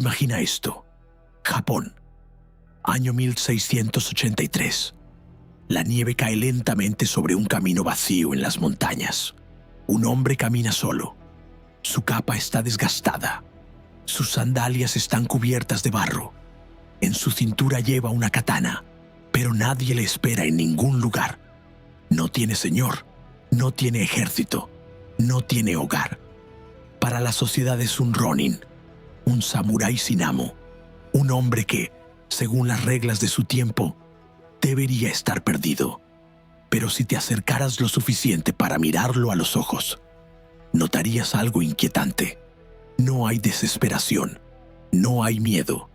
Imagina esto. Japón, año 1683. La nieve cae lentamente sobre un camino vacío en las montañas. Un hombre camina solo. Su capa está desgastada. Sus sandalias están cubiertas de barro. En su cintura lleva una katana, pero nadie le espera en ningún lugar. No tiene señor, no tiene ejército, no tiene hogar. Para la sociedad es un ronin, un samurái sin amo, un hombre que, según las reglas de su tiempo, debería estar perdido. Pero si te acercaras lo suficiente para mirarlo a los ojos, notarías algo inquietante. No hay desesperación, no hay miedo,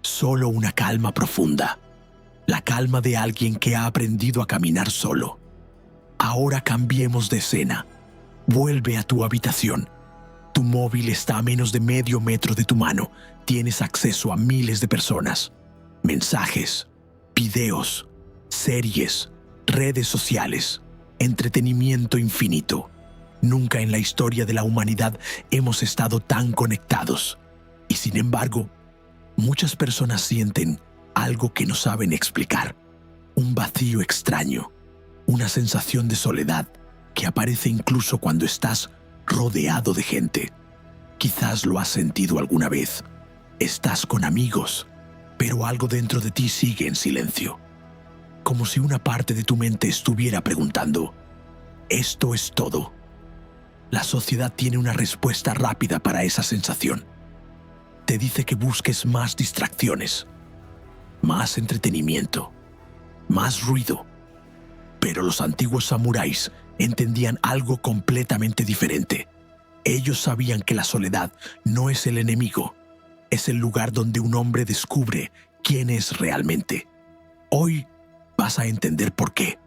solo una calma profunda. La calma de alguien que ha aprendido a caminar solo. Ahora cambiemos de escena. Vuelve a tu habitación. Tu móvil está a menos de medio metro de tu mano. Tienes acceso a miles de personas. Mensajes, videos, series, redes sociales, entretenimiento infinito. Nunca en la historia de la humanidad hemos estado tan conectados. Y sin embargo, muchas personas sienten algo que no saben explicar. Un vacío extraño, una sensación de soledad que aparece incluso cuando estás rodeado de gente. Quizás lo has sentido alguna vez. Estás con amigos, pero algo dentro de ti sigue en silencio. Como si una parte de tu mente estuviera preguntando, ¿esto es todo? La sociedad tiene una respuesta rápida para esa sensación. Te dice que busques más distracciones, más entretenimiento, más ruido. Pero los antiguos samuráis entendían algo completamente diferente. Ellos sabían que la soledad no es el enemigo, es el lugar donde un hombre descubre quién es realmente. Hoy vas a entender por qué.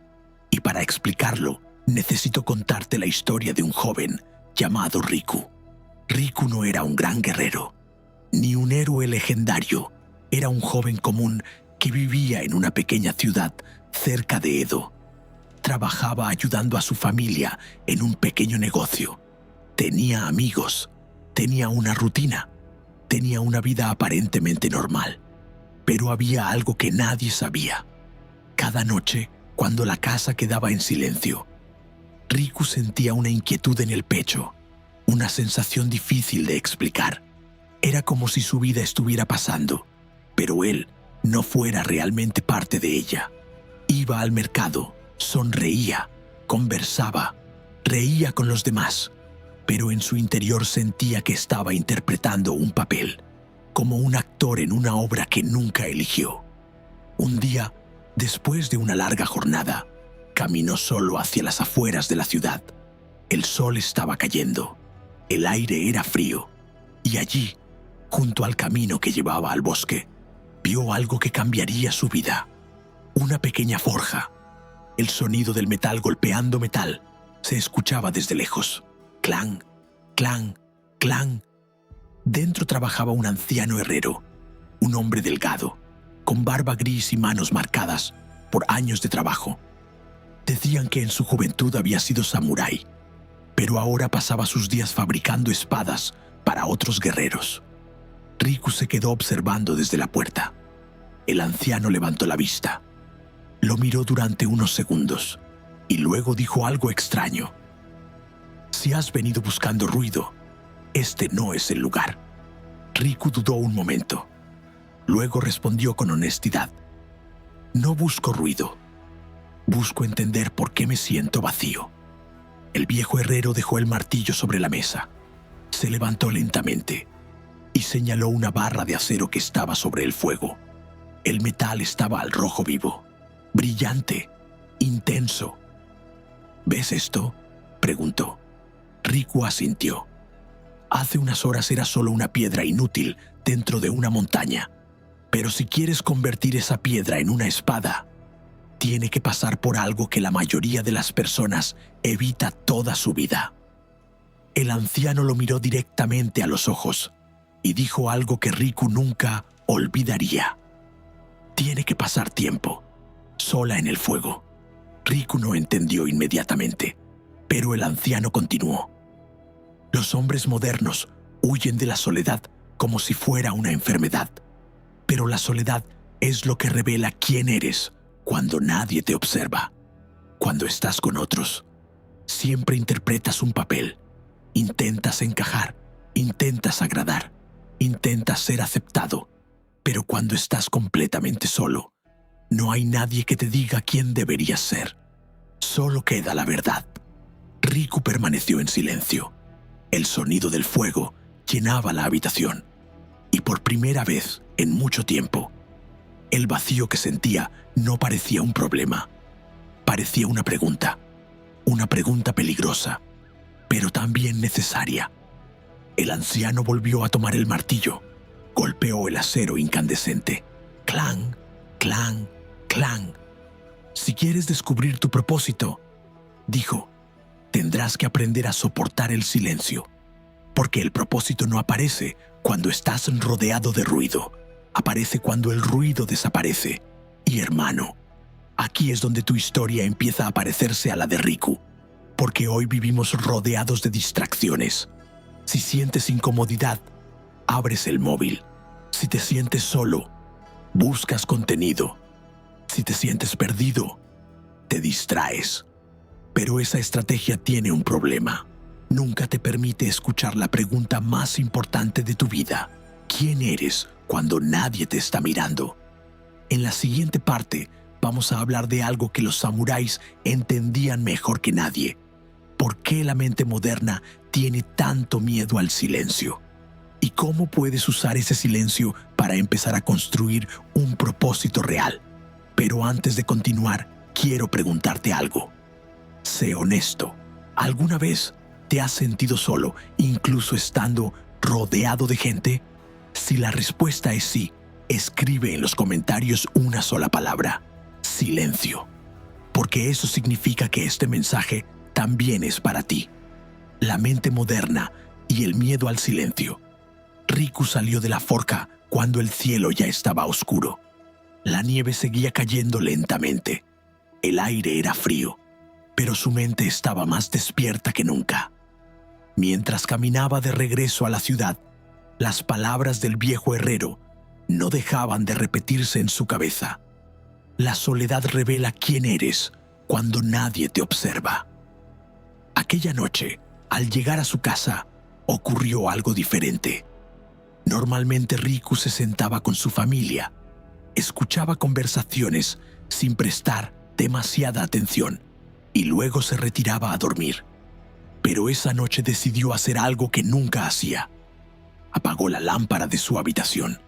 Y para explicarlo, necesito contarte la historia de un joven llamado Riku. Riku no era un gran guerrero, ni un héroe legendario. Era un joven común que vivía en una pequeña ciudad cerca de Edo. Trabajaba ayudando a su familia en un pequeño negocio. Tenía amigos, tenía una rutina, tenía una vida aparentemente normal. Pero había algo que nadie sabía. Cada noche, cuando la casa quedaba en silencio, Riku sentía una inquietud en el pecho, una sensación difícil de explicar. Era como si su vida estuviera pasando, pero él no fuera realmente parte de ella. Iba al mercado, sonreía, conversaba, reía con los demás, pero en su interior sentía que estaba interpretando un papel, como un actor en una obra que nunca eligió. Un día, después de una larga jornada, caminó solo hacia las afueras de la ciudad. El sol estaba cayendo, el aire era frío, y allí, junto al camino que llevaba al bosque, vio algo que cambiaría su vida. Una pequeña forja. El sonido del metal golpeando metal se escuchaba desde lejos. Clan, clan, clan. Dentro trabajaba un anciano herrero, un hombre delgado, con barba gris y manos marcadas por años de trabajo. Decían que en su juventud había sido samurái, pero ahora pasaba sus días fabricando espadas para otros guerreros. Riku se quedó observando desde la puerta. El anciano levantó la vista. Lo miró durante unos segundos y luego dijo algo extraño. Si has venido buscando ruido, este no es el lugar. Riku dudó un momento. Luego respondió con honestidad. No busco ruido. Busco entender por qué me siento vacío. El viejo herrero dejó el martillo sobre la mesa. Se levantó lentamente y señaló una barra de acero que estaba sobre el fuego. El metal estaba al rojo vivo, brillante, intenso. ¿Ves esto?, preguntó. Riku asintió. Hace unas horas era solo una piedra inútil dentro de una montaña. Pero si quieres convertir esa piedra en una espada, tiene que pasar por algo que la mayoría de las personas evita toda su vida. El anciano lo miró directamente a los ojos y dijo algo que Riku nunca olvidaría. Tiene que pasar tiempo, sola en el fuego. Riku no entendió inmediatamente, pero el anciano continuó. Los hombres modernos huyen de la soledad como si fuera una enfermedad. Pero la soledad es lo que revela quién eres cuando nadie te observa. Cuando estás con otros, siempre interpretas un papel. Intentas encajar, intentas agradar, intentas ser aceptado. Pero cuando estás completamente solo, no hay nadie que te diga quién deberías ser. Solo queda la verdad. Riku permaneció en silencio. El sonido del fuego llenaba la habitación. Y por primera vez en mucho tiempo, el vacío que sentía no parecía un problema. Parecía una pregunta peligrosa, pero también necesaria. El anciano volvió a tomar el martillo. Golpeó el acero incandescente. Clang, clang, clang. Si quieres descubrir tu propósito, dijo, tendrás que aprender a soportar el silencio. Porque el propósito no aparece cuando estás rodeado de ruido. Aparece cuando el ruido desaparece. Y hermano, aquí es donde tu historia empieza a parecerse a la de Riku. Porque hoy vivimos rodeados de distracciones. Si sientes incomodidad, abres el móvil. Si te sientes solo, buscas contenido. Si te sientes perdido, te distraes. Pero esa estrategia tiene un problema. Nunca te permite escuchar la pregunta más importante de tu vida. ¿Quién eres cuando nadie te está mirando? En la siguiente parte vamos a hablar de algo que los samuráis entendían mejor que nadie. ¿Por qué la mente moderna tiene tanto miedo al silencio? ¿Y cómo puedes usar ese silencio para empezar a construir un propósito real? Pero antes de continuar, quiero preguntarte algo. Sé honesto. ¿Alguna vez te has sentido solo, incluso estando rodeado de gente? Si la respuesta es sí, escribe en los comentarios una sola palabra: silencio. Porque eso significa que este mensaje también es para ti. La mente moderna y el miedo al silencio. Riku salió de la forja cuando el cielo ya estaba oscuro. La nieve seguía cayendo lentamente. El aire era frío, pero su mente estaba más despierta que nunca. Mientras caminaba de regreso a la ciudad, las palabras del viejo herrero no dejaban de repetirse en su cabeza. La soledad revela quién eres cuando nadie te observa. Aquella noche, al llegar a su casa, ocurrió algo diferente. Normalmente Riku se sentaba con su familia, escuchaba conversaciones sin prestar demasiada atención y luego se retiraba a dormir. Pero esa noche decidió hacer algo que nunca hacía. Apagó la lámpara de su habitación,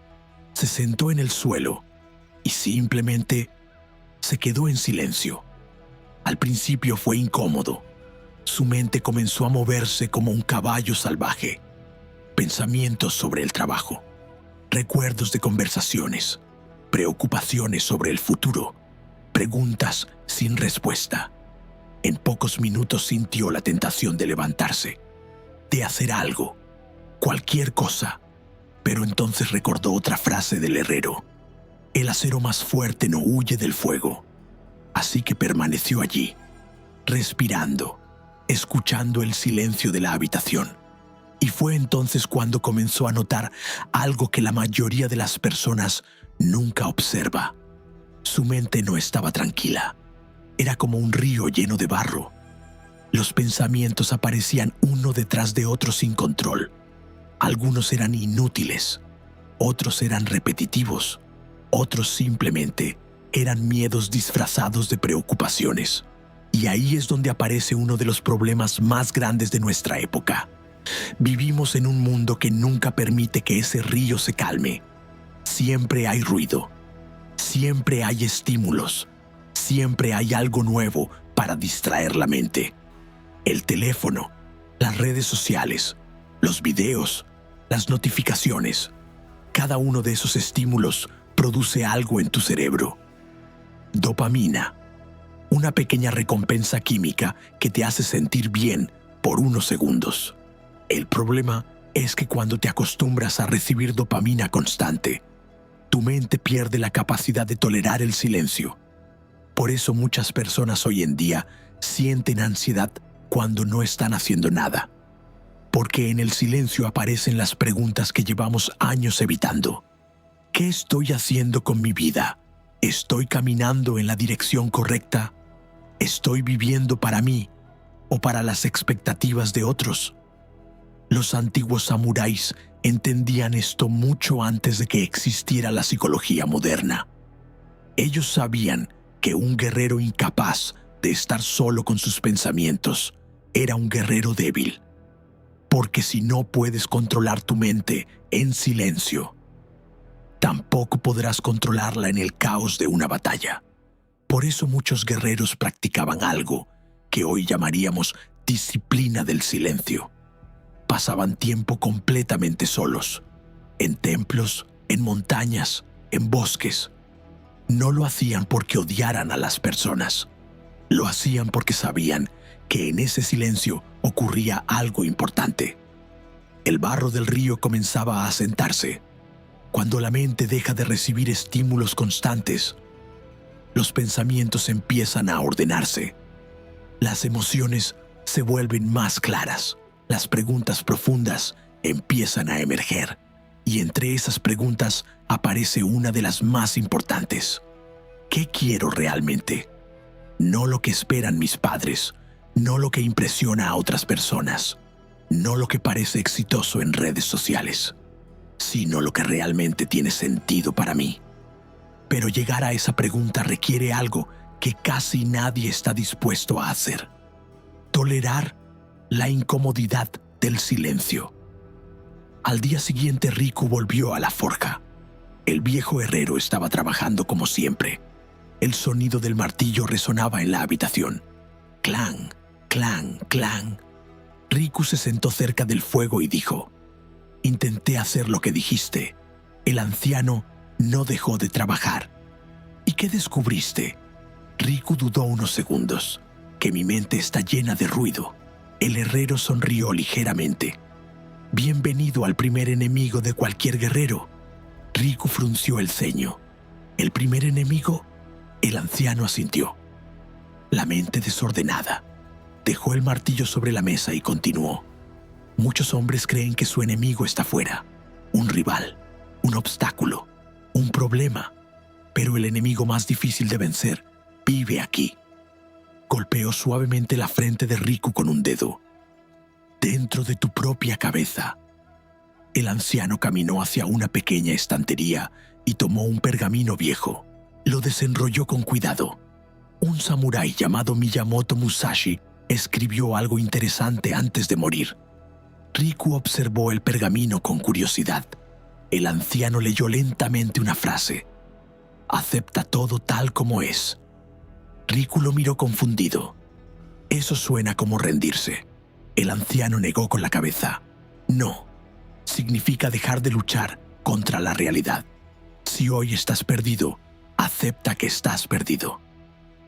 se sentó en el suelo y simplemente se quedó en silencio. Al principio fue incómodo. Su mente comenzó a moverse como un caballo salvaje. Pensamientos sobre el trabajo, recuerdos de conversaciones, preocupaciones sobre el futuro, preguntas sin respuesta. En pocos minutos sintió la tentación de levantarse, de hacer algo, cualquier cosa. Pero entonces recordó otra frase del herrero: el acero más fuerte no huye del fuego. Así que permaneció allí, respirando, escuchando el silencio de la habitación. Y fue entonces cuando comenzó a notar algo que la mayoría de las personas nunca observa. Su mente no estaba tranquila. Era como un río lleno de barro. Los pensamientos aparecían uno detrás de otro sin control. Algunos eran inútiles, otros eran repetitivos, otros simplemente eran miedos disfrazados de preocupaciones. Y ahí es donde aparece uno de los problemas más grandes de nuestra época. Vivimos en un mundo que nunca permite que ese río se calme. Siempre hay ruido, siempre hay estímulos, siempre hay algo nuevo para distraer la mente. El teléfono, las redes sociales, los videos, las notificaciones. Cada uno de esos estímulos produce algo en tu cerebro. Dopamina, una pequeña recompensa química que te hace sentir bien por unos segundos. El problema es que cuando te acostumbras a recibir dopamina constante, tu mente pierde la capacidad de tolerar el silencio. Por eso muchas personas hoy en día sienten ansiedad cuando no están haciendo nada. Porque en el silencio aparecen las preguntas que llevamos años evitando. ¿Qué estoy haciendo con mi vida? ¿Estoy caminando en la dirección correcta? ¿Estoy viviendo para mí o para las expectativas de otros? Los antiguos samuráis entendían esto mucho antes de que existiera la psicología moderna. Ellos sabían que un guerrero incapaz de estar solo con sus pensamientos era un guerrero débil. Porque si no puedes controlar tu mente en silencio, tampoco podrás controlarla en el caos de una batalla. Por eso muchos guerreros practicaban algo que hoy llamaríamos disciplina del silencio. Pasaban tiempo completamente solos, en templos, en montañas, en bosques. No lo hacían porque odiaran a las personas. Lo hacían porque sabían que en ese silencio ocurría algo importante. El barro del río comenzaba a asentarse. Cuando la mente deja de recibir estímulos constantes, los pensamientos empiezan a ordenarse. Las emociones se vuelven más claras. Las preguntas profundas empiezan a emerger. Y entre esas preguntas aparece una de las más importantes. ¿Qué quiero realmente? No lo que esperan mis padres, no lo que impresiona a otras personas, no lo que parece exitoso en redes sociales, sino lo que realmente tiene sentido para mí. Pero llegar a esa pregunta requiere algo que casi nadie está dispuesto a hacer: tolerar la incomodidad del silencio. Al día siguiente, Riku volvió a la forja. El viejo herrero estaba trabajando como siempre. El sonido del martillo resonaba en la habitación. Clang, clang, clang. Riku se sentó cerca del fuego y dijo: «Intenté hacer lo que dijiste. El anciano no dejó de trabajar». «¿Y qué descubriste?» Riku dudó unos segundos. «Que mi mente está llena de ruido». El herrero sonrió ligeramente. «Bienvenido al primer enemigo de cualquier guerrero». Riku frunció el ceño. «¿El primer enemigo?» El anciano asintió. «La mente desordenada». Dejó el martillo sobre la mesa y continuó. «Muchos hombres creen que su enemigo está fuera, un rival, un obstáculo, un problema, pero el enemigo más difícil de vencer vive aquí». Golpeó suavemente la frente de Riku con un dedo. «Dentro de tu propia cabeza». El anciano caminó hacia una pequeña estantería y tomó un pergamino viejo. Lo desenrolló con cuidado. Un samurái llamado Miyamoto Musashi escribió algo interesante antes de morir. Riku observó el pergamino con curiosidad. El anciano leyó lentamente una frase: «Acepta todo tal como es». Riku lo miró confundido. «Eso suena como rendirse». El anciano negó con la cabeza. «No, significa dejar de luchar contra la realidad. Si hoy estás perdido, acepta que estás perdido.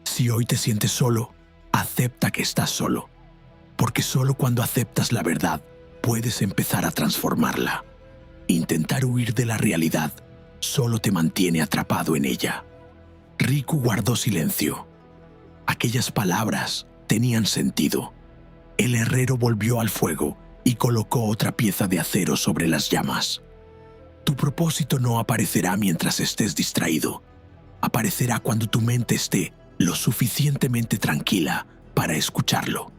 Si hoy te sientes solo, acepta que estás solo. Porque solo cuando aceptas la verdad, puedes empezar a transformarla. Intentar huir de la realidad solo te mantiene atrapado en ella». Riku guardó silencio. Aquellas palabras tenían sentido. El herrero volvió al fuego y colocó otra pieza de acero sobre las llamas. «Tu propósito no aparecerá mientras estés distraído. Aparecerá cuando tu mente esté lo suficientemente tranquila para escucharlo».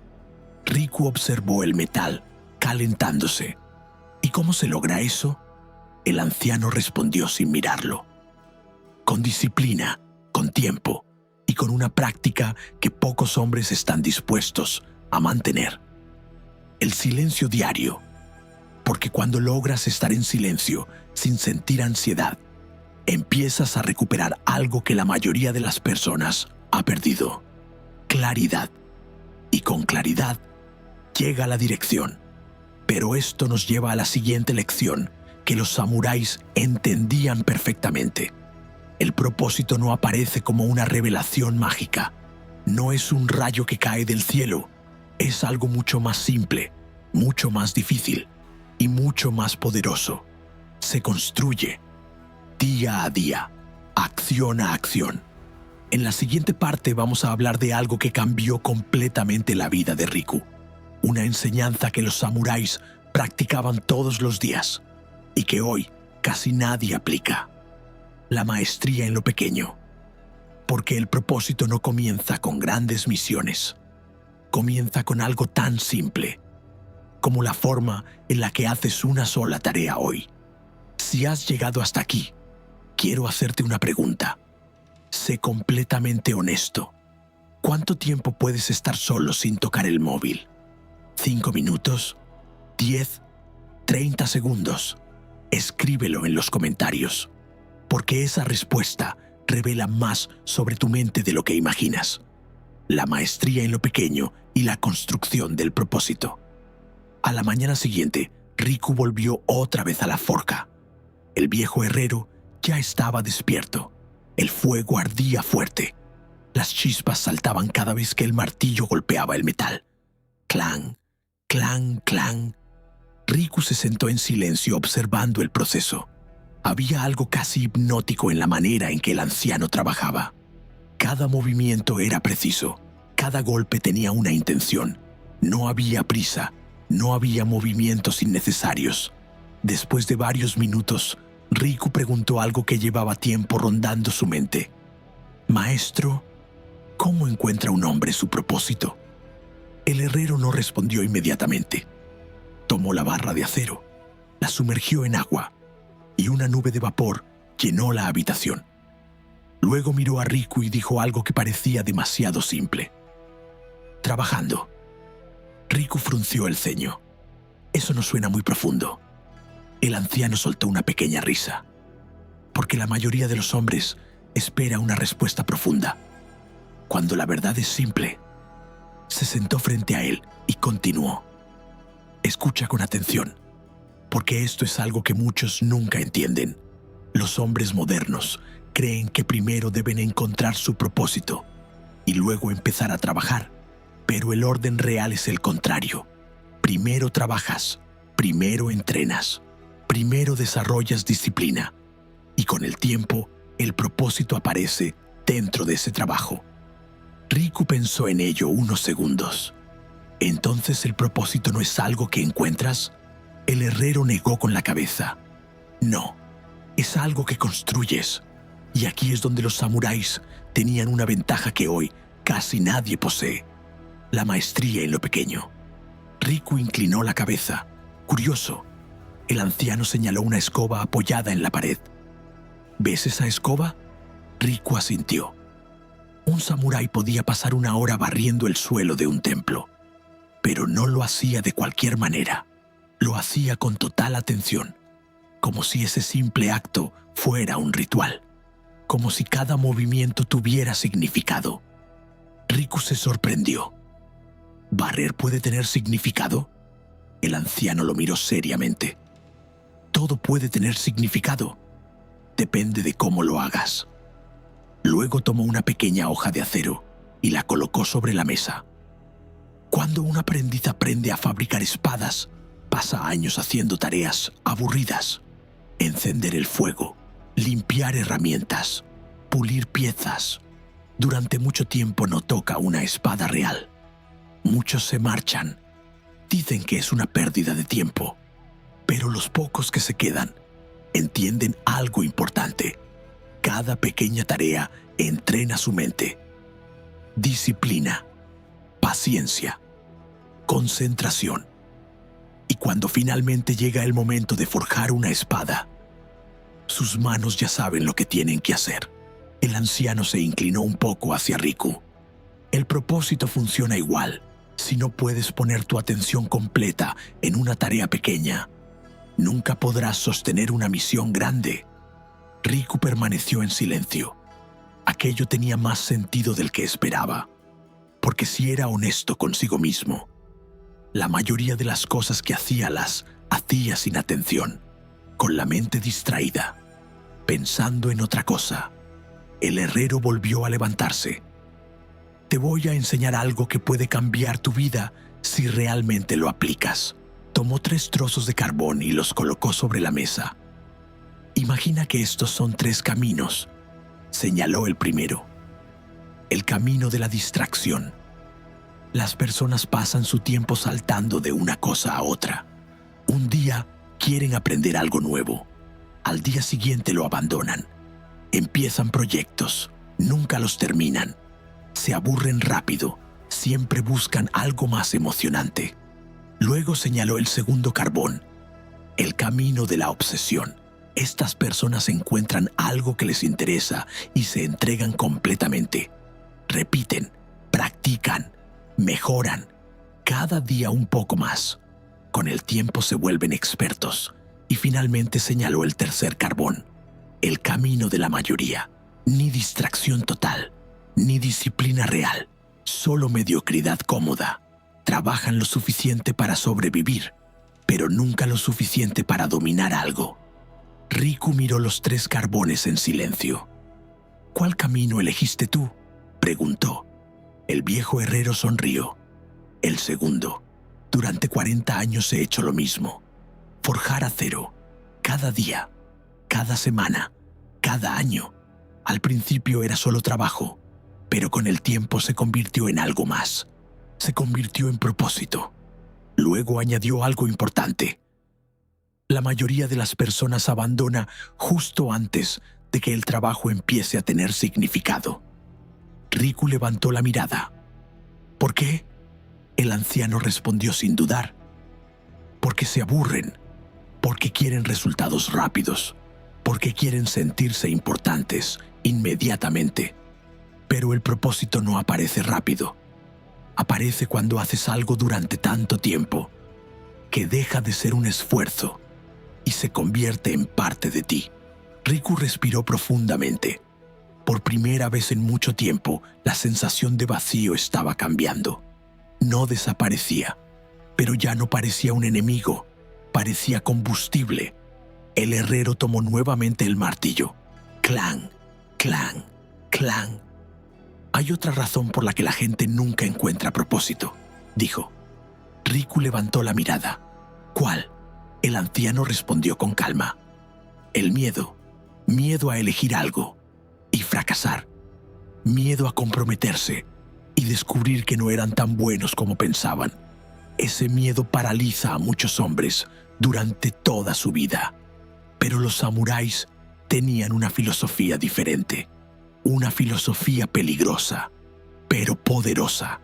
Riku observó el metal calentándose. «¿Y cómo se logra eso?». El anciano respondió sin mirarlo. «Con disciplina, con tiempo y con una práctica que pocos hombres están dispuestos a mantener. El silencio diario. Porque cuando logras estar en silencio sin sentir ansiedad, empiezas a recuperar algo que la mayoría de las personas ha perdido: claridad. Y con claridad llega la dirección». Pero esto nos lleva a la siguiente lección que los samuráis entendían perfectamente. El propósito no aparece como una revelación mágica. No es un rayo que cae del cielo. Es algo mucho más simple, mucho más difícil y mucho más poderoso. Se construye día a día, acción a acción. En la siguiente parte vamos a hablar de algo que cambió completamente la vida de Riku. Una enseñanza que los samuráis practicaban todos los días y que hoy casi nadie aplica. La maestría en lo pequeño. Porque el propósito no comienza con grandes misiones. Comienza con algo tan simple como la forma en la que haces una sola tarea hoy. Si has llegado hasta aquí, quiero hacerte una pregunta. Sé completamente honesto. ¿Cuánto tiempo puedes estar solo sin tocar el móvil? ¿5 minutos? ¿10? ¿30 segundos? Escríbelo en los comentarios, porque esa respuesta revela más sobre tu mente de lo que imaginas. La maestría en lo pequeño y la construcción del propósito. A la mañana siguiente, Riku volvió otra vez a la forja. El viejo herrero ya estaba despierto. El fuego ardía fuerte. Las chispas saltaban cada vez que el martillo golpeaba el metal. Clan, clan, clan. Riku se sentó en silencio observando el proceso. Había algo casi hipnótico en la manera en que el anciano trabajaba. Cada movimiento era preciso. Cada golpe tenía una intención. No había prisa. No había movimientos innecesarios. Después de varios minutos, Riku preguntó algo que llevaba tiempo rondando su mente. «Maestro, ¿cómo encuentra un hombre su propósito?» El herrero no respondió inmediatamente. Tomó la barra de acero, la sumergió en agua y una nube de vapor llenó la habitación. Luego miró a Riku y dijo algo que parecía demasiado simple. «Trabajando». Riku frunció el ceño. «Eso no suena muy profundo». El anciano soltó una pequeña risa. Porque la mayoría de los hombres espera una respuesta profunda, cuando la verdad es simple. Se sentó frente a él y continuó. «Escucha con atención, porque esto es algo que muchos nunca entienden. Los hombres modernos creen que primero deben encontrar su propósito y luego empezar a trabajar. Pero el orden real es el contrario. Primero trabajas, primero entrenas, primero desarrollas disciplina y con el tiempo el propósito aparece dentro de ese trabajo». Riku pensó en ello unos segundos. «¿Entonces el propósito no es algo que encuentras?» El herrero negó con la cabeza. «No, es algo que construyes. Y aquí es donde los samuráis tenían una ventaja que hoy casi nadie posee. La maestría en lo pequeño». Riku inclinó la cabeza, curioso. El anciano señaló una escoba apoyada en la pared. «¿Ves esa escoba?» Riku asintió. Un samurái podía pasar una hora barriendo el suelo de un templo, pero no lo hacía de cualquier manera. Lo hacía con total atención, como si ese simple acto fuera un ritual, como si cada movimiento tuviera significado. Riku se sorprendió. ¿Barrer puede tener significado? El anciano lo miró seriamente. Todo puede tener significado. Depende de cómo lo hagas. Luego tomó una pequeña hoja de acero y la colocó sobre la mesa. Cuando un aprendiz aprende a fabricar espadas, pasa años haciendo tareas aburridas. Encender el fuego, limpiar herramientas, pulir piezas. Durante mucho tiempo no toca una espada real. Muchos se marchan. Dicen que es una pérdida de tiempo. Pero los pocos que se quedan entienden algo importante. Cada pequeña tarea entrena su mente. Disciplina, paciencia, concentración. Y cuando finalmente llega el momento de forjar una espada, sus manos ya saben lo que tienen que hacer. El anciano se inclinó un poco hacia Riku. El propósito funciona igual. Si no puedes poner tu atención completa en una tarea pequeña, nunca podrás sostener una misión grande. Riku permaneció en silencio. Aquello tenía más sentido del que esperaba, porque si era honesto consigo mismo, la mayoría de las cosas que hacía las hacía sin atención, con la mente distraída, pensando en otra cosa. El herrero volvió a levantarse. «Te voy a enseñar algo que puede cambiar tu vida si realmente lo aplicas». Tomó 3 trozos de carbón y los colocó sobre la mesa. «Imagina que estos son 3 caminos», señaló el primero. «El camino de la distracción. Las personas pasan su tiempo saltando de una cosa a otra. Un día quieren aprender algo nuevo. Al día siguiente lo abandonan. Empiezan proyectos, nunca los terminan. Se aburren rápido, siempre buscan algo más emocionante. Luego señaló el segundo carbón, el camino de la obsesión. Estas personas encuentran algo que les interesa y se entregan completamente. Repiten, practican, mejoran, cada día un poco más. Con el tiempo se vuelven expertos. Y finalmente señaló el tercer carbón, el camino de la mayoría. Ni distracción total, ni disciplina real, solo mediocridad cómoda. Trabajan lo suficiente para sobrevivir, pero nunca lo suficiente para dominar algo. Riku miró los 3 carbones en silencio. ¿Cuál camino elegiste tú?, preguntó. El viejo herrero sonrió. El segundo. Durante 40 años he hecho lo mismo. Forjar acero. Cada día, cada semana, cada año. Al principio era solo trabajo, pero con el tiempo se convirtió en algo más. Se convirtió en propósito. Luego añadió algo importante. La mayoría de las personas abandona justo antes de que el trabajo empiece a tener significado. Riku levantó la mirada. ¿Por qué? El anciano respondió sin dudar. Porque se aburren, porque quieren resultados rápidos, porque quieren sentirse importantes inmediatamente. Pero el propósito no aparece rápido. Aparece cuando haces algo durante tanto tiempo que deja de ser un esfuerzo y se convierte en parte de ti. Riku respiró profundamente. Por primera vez en mucho tiempo, la sensación de vacío estaba cambiando. No desaparecía, pero ya no parecía un enemigo, parecía combustible. El herrero tomó nuevamente el martillo. Clan, clan, clan. Hay otra razón por la que la gente nunca encuentra propósito, dijo. Riku levantó la mirada. ¿Cuál? El anciano respondió con calma. El miedo. Miedo a elegir algo y fracasar. Miedo a comprometerse y descubrir que no eran tan buenos como pensaban. Ese miedo paraliza a muchos hombres durante toda su vida. Pero los samuráis tenían una filosofía diferente. Una filosofía peligrosa, pero poderosa.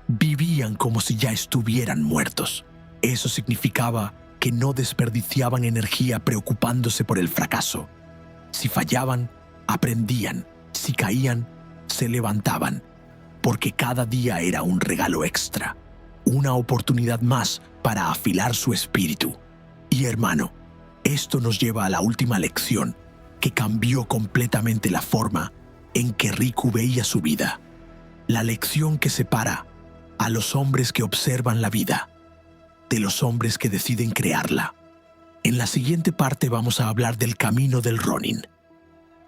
Vivían como si ya estuvieran muertos. Eso significaba que no desperdiciaban energía preocupándose por el fracaso. Si fallaban, aprendían. Si caían, se levantaban. Porque cada día era un regalo extra. Una oportunidad más para afilar su espíritu. Y hermano, esto nos lleva a la última lección que cambió completamente la forma en que Riku veía su vida. La lección que separa a los hombres que observan la vida de los hombres que deciden crearla. En la siguiente parte vamos a hablar del camino del Ronin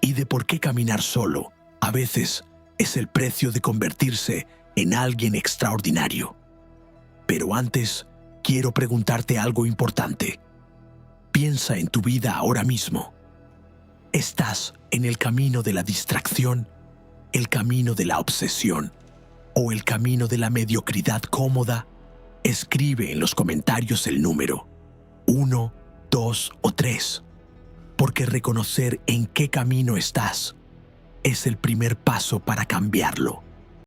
y de por qué caminar solo a veces es el precio de convertirse en alguien extraordinario. Pero antes, quiero preguntarte algo importante. Piensa en tu vida ahora mismo. ¿Estás en el camino de la distracción, el camino de la obsesión o el camino de la mediocridad cómoda? Escribe en los comentarios el número 1, 2 o 3, porque reconocer en qué camino estás es el primer paso para cambiarlo.